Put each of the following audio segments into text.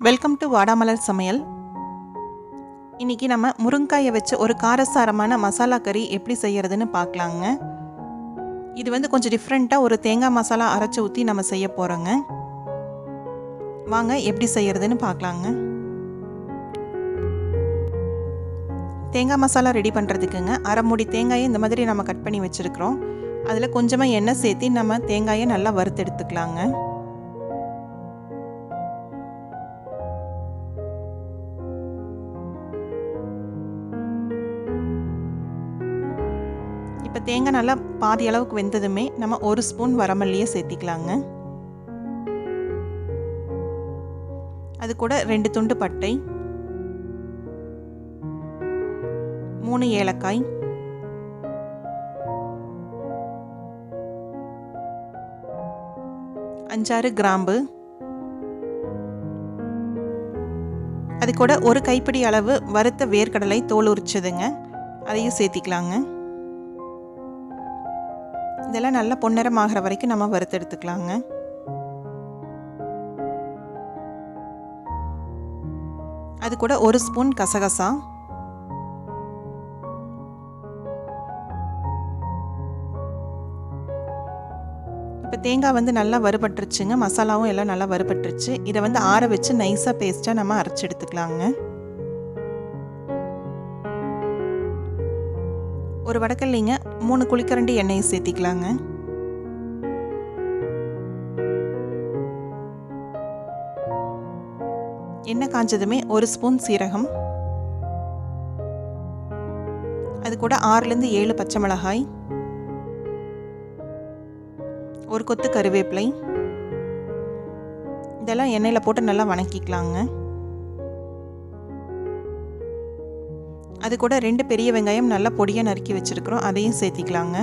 Welcome to வாடாமலர் சமையல். இன்றைக்கி நம்ம முருங்காயை வச்சு ஒரு காரசாரமான மசாலா கறி எப்படி செய்கிறதுன்னு பார்க்கலாங்க. இது கொஞ்சம் டிஃப்ரெண்ட்டாக ஒரு தேங்காய் மசாலா அரைச்சி ஊற்றி நம்ம செய்ய போகிறோங்க. வாங்க எப்படி செய்கிறதுன்னு பார்க்கலாங்க. தேங்காய் மசாலா ரெடி பண்ணுறதுக்குங்க அரை மூடி தேங்காயை இந்த மாதிரி நம்ம கட் பண்ணி வச்சுருக்கிறோம். அதில் கொஞ்சமாக எண்ணெய் சேர்த்து நம்ம தேங்காயை நல்லா வறுத்து எடுத்துக்கலாங்க. இப்போ தேங்காய் நல்லா பாதி அளவுக்கு வெந்ததுமே நம்ம ஒரு ஸ்பூன் வரமல்லியை சேர்த்திக்கலாங்க. அது கூட 2 துண்டு பட்டை, 3 ஏலக்காய், 5-6 கிராம்பு, அது கூட ஒரு கைப்பிடி அளவு வறுத்த வேர்க்கடலை தோல் உரிச்சதுங்க, அதையும் சேர்த்திக்கலாங்க. இதெல்லாம் நல்லா பொன்னிறம் ஆகிற வரைக்கும் நம்ம வறுத்து எடுத்துக்கலாங்க. அது கூட ஒரு ஸ்பூன் கசகசா, இப்போ தேங்காய் நல்லா வறுபட்டுருச்சுங்க. மசாலாவும் எல்லாம் நல்லா வறுபட்டுருச்சு. இதை ஆற வச்சு நைஸாக பேஸ்ட்டாக நம்ம அரைச்சி எடுத்துக்கலாங்க. ஒரு வடக்கல்லிங்க 3 குழிக்கரண்டி எண்ணெயை சேர்த்திக்கலாங்க. எண்ணெய் காஞ்சதுமே ஒரு ஸ்பூன் சீரகம், அது கூட 6-7 பச்சை மிளகாய், ஒரு கொத்து கருவேப்பிலை, இதெல்லாம் எண்ணெயில் போட்டு நல்லா வணக்கிக்கலாங்க. அது கூட 2 பெரிய வெங்காயம் நல்லா பொடியாக நறுக்கி வச்சுருக்கிறோம், அதையும் சேர்த்திக்கலாங்க.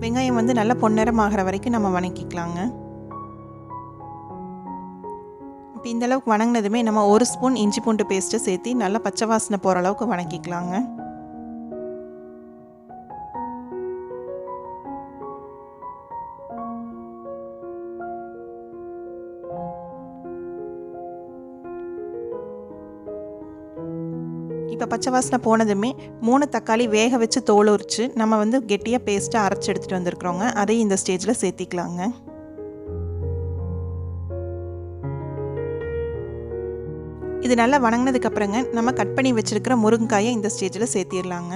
வெங்காயம் நல்லா பொன்னிறம் ஆகிற வரைக்கும் நம்ம வணக்கிக்கலாங்க. இப்போ இந்தளவுக்கு வணங்கினதுமே நம்ம ஒரு ஸ்பூன் இஞ்சி பூண்டு பேஸ்ட்டை சேர்த்து நல்லா பச்சை வாசனை போகிற அளவுக்கு வணக்கிக்கலாங்க. இப்போ பச்சை வாசனை போனதுமே 3 தக்காளி வேக வச்சு தோல் உரித்து நம்ம கெட்டியாக பேஸ்ட்டாக அரைச்சி எடுத்துகிட்டு வந்திருக்கிறோங்க, அதையும் இந்த ஸ்டேஜில் சேர்த்திக்கலாங்க. இது நல்லா வணங்கினதுக்கப்புறங்க நம்ம கட் பண்ணி வச்சுருக்கிற முருங்காயை இந்த ஸ்டேஜில் சேர்த்திடலாங்க.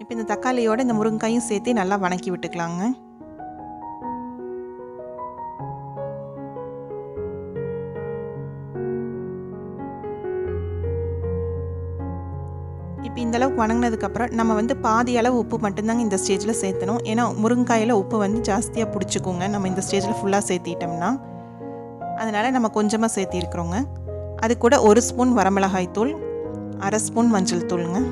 இப்போ இந்த தக்காளியோட இந்த முருங்காயும் சேர்த்து நல்லா வணக்கி விட்டுக்கலாங்க. இப்போ இந்தளவுக்கு வணங்கினதுக்கப்புறம் நம்ம பாதி அளவு உப்பு மட்டும்தாங்க இந்த ஸ்டேஜில் சேர்த்தணும். ஏன்னா முருங்காயில் உப்பு ஜாஸ்தியாக பிடிச்சிக்குங்க நம்ம இந்த ஸ்டேஜில் ஃபுல்லாக சேர்த்திட்டோம்னா. அதனால் நம்ம கொஞ்சமாக சேர்த்திருக்கிறோங்க. அது கூட 1 ஸ்பூன் வரமிளகாய் தூள், 1/2 ஸ்பூன் மஞ்சள் தூளுங்க,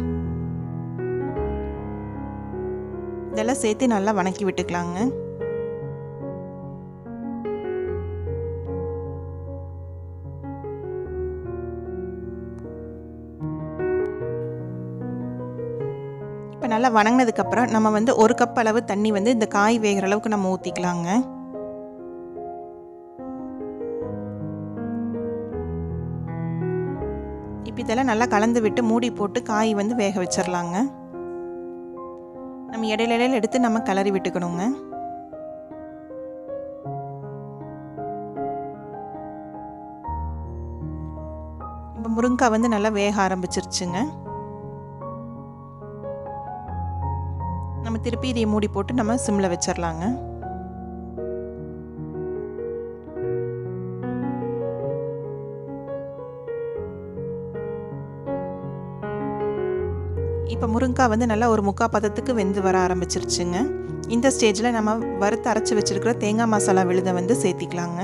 இதெல்லாம் சேர்த்து நல்லா வணக்கி விட்டுக்கலாங்க. இப்போ நல்லா வணங்கினதுக்கப்புறம் நம்ம 1 கப் அளவு தண்ணி இந்த காய் வேகிற அளவுக்கு நம்ம ஊற்றிக்கலாங்க. இப்போ இதெல்லாம் நல்லா கலந்து விட்டு மூடி போட்டு காய் வேக வச்சிடலாங்க. நம்ம இடையில எடுத்து நம்ம கிளறி விட்டுக்கணுங்க. இப்போ முருங்காய் நல்லா வேக ஆரம்பிச்சிருச்சுங்க. நம்ம திருப்பி இதை மூடி போட்டு நம்ம சிம்மில் வச்சிடலாங்க. இப்போ முருங்காய் நல்லா ஒரு 3/4 பதத்துக்கு வெந்து வர ஆரம்பிச்சிருச்சுங்க. இந்த ஸ்டேஜில் நம்ம வறுத்து அரைச்சி வச்சுருக்கிற தேங்காய் மசாலா விழுதை சேர்த்திக்கலாங்க.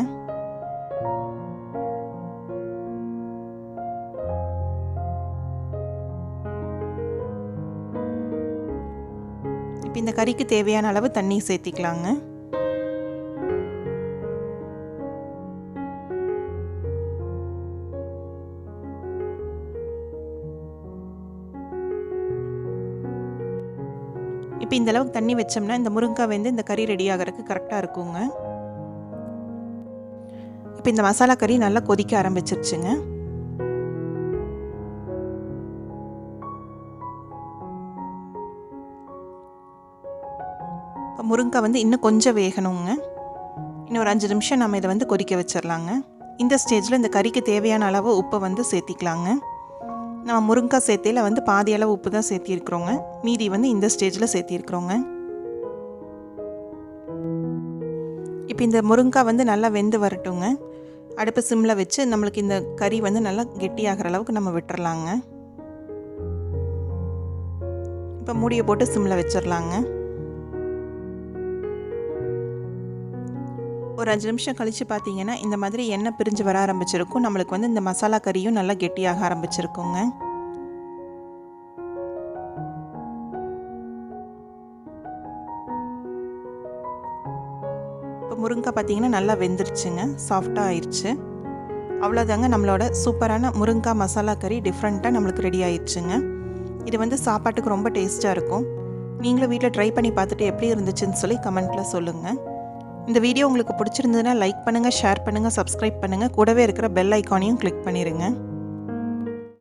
இப்போ இந்த கறிக்கு தேவையான அளவு தண்ணி சேர்த்திக்கலாங்க. இப்போ இந்த அளவுக்கு தண்ணி வச்சோம்னா இந்த முருங்கைக்காய் வந்து இந்த கறி ரெடி ஆகிறதுக்கு கரெக்டாக இருக்குங்க. இப்போ இந்த மசாலா கறி நல்லா கொதிக்க ஆரம்பிச்சிருச்சுங்க. இப்போ முருங்கைக்காய் வந்து இன்னும் கொஞ்சம் வேகணுங்க. இன்னும் ஒரு 5 நிமிஷம் நம்ம இதை வந்து கொதிக்க வச்சிடலாங்க. இந்த ஸ்டேஜில் இந்த கறிக்கு தேவையான அளவு உப்பை வந்து சேர்த்திக்கலாங்க. நம்ம முருங்கைக்காய் சேர்த்தையில் வந்து பாதி அளவு உப்பு தான் சேர்த்திருக்கிறோங்க. மீதி வந்து இந்த ஸ்டேஜில் சேர்த்திருக்கிறோங்க. இப்போ இந்த முருங்கைக்காய் வந்து நல்லா வெந்து வரட்டுங்க. அடுப்பு சிம்மில் வச்சு நம்மளுக்கு இந்த கறி வந்து நல்லா கெட்டியாகிற அளவுக்கு நம்ம விட்டுறலாங்க. இப்போ மூடியை போட்டு சிம்மில் வச்சிடலாங்க. ஒரு 5 நிமிஷம் கழித்து பார்த்தீங்கன்னா இந்த மாதிரி எண்ணெய் பிரிஞ்சு வர ஆரம்பிச்சிருக்கும். நம்மளுக்கு வந்து இந்த மசாலா கறியும் நல்லா கெட்டியாக ஆரம்பிச்சிருக்குங்க. இப்போ முருங்கைக்காய் பார்த்தீங்கன்னா நல்லா வெந்துருச்சுங்க, சாஃப்டாக ஆயிடுச்சு. அவ்வளோதாங்க, நம்மளோட சூப்பரான முருங்கைக்காய் மசாலா கறி டிஃப்ரெண்ட்டாக நம்மளுக்கு ரெடி ஆயிடுச்சுங்க. இது வந்து சாப்பாட்டுக்கு ரொம்ப டேஸ்ட்டாக இருக்கும். நீங்களும் வீட்டில் ட்ரை பண்ணி பார்த்துட்டு எப்படி இருந்துச்சுன்னு சொல்லி கமெண்ட்டில் சொல்லுங்கள். இந்த வீடியோ உங்களுக்கு பிடிச்சிருந்ததுன்னா லைக் பண்ணுங்கள், ஷேர் பண்ணுங்கள், சப்ஸ்கிரைப் பண்ணுங்கள். கூடவே இருக்கிற பெல் ஐக்கானையும் கிளிக் பண்ணிடுங்க.